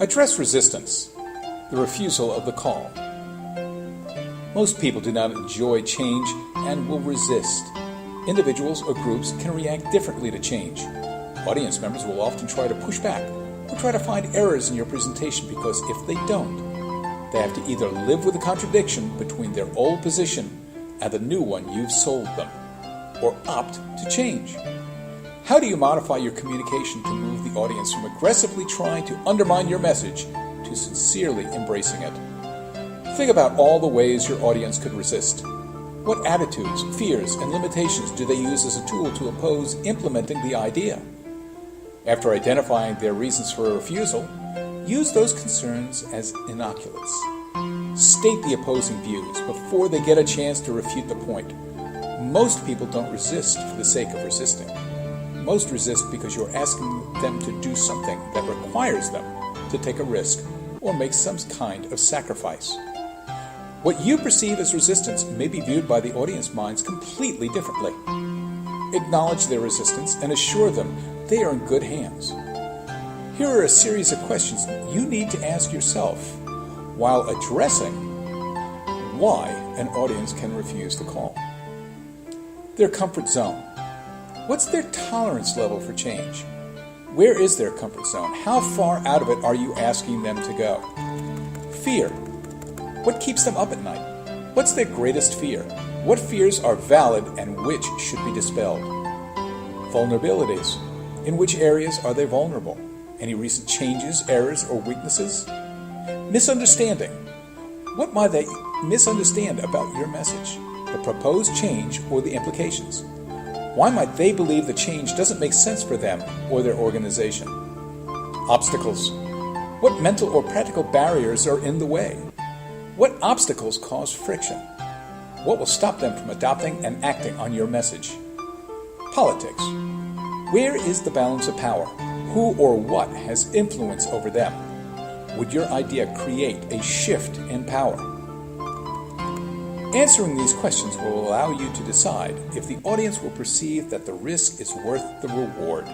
Address resistance, the refusal of the call. Most people do not enjoy change and will resist. Individuals or groups can react differently to change. Audience members will often try to push back or try to find errors in your presentation because if they don't, they have to either live with the contradiction between their old position and the new one you've sold them, or opt to change. How do you modify your communication to move the audience from aggressively trying to undermine your message to sincerely embracing it? Think about all the ways your audience could resist. What attitudes, fears, and limitations do they use as a tool to oppose implementing the idea? After identifying their reasons for a refusal, use those concerns as inoculates. State the opposing views before they get a chance to refute the point. Most people don't resist for the sake of resisting. Most resist because you're asking them to do something that requires them to take a risk or make some kind of sacrifice. What you perceive as resistance may be viewed by the audience minds completely differently. Acknowledge their resistance and assure them they are in good hands. Here are a series of questions you need to ask yourself while addressing why an audience can refuse the call. Their comfort zone. What's their tolerance level for change? Where is their comfort zone? How far out of it are you asking them to go? Fear. What keeps them up at night? What's their greatest fear? What fears are valid and which should be dispelled? Vulnerabilities. In which areas are they vulnerable? Any recent changes, errors, or weaknesses? Misunderstanding. What might they misunderstand about your message, the proposed change, or the implications? Why might they believe the change doesn't make sense for them or their organization? Obstacles. What mental or practical barriers are in the way? What obstacles cause friction? What will stop them from adopting and acting on your message? Politics. Where is the balance of power? Who or what has influence over them? Would your idea create a shift in power? Answering these questions will allow you to decide if the audience will perceive that the risk is worth the reward.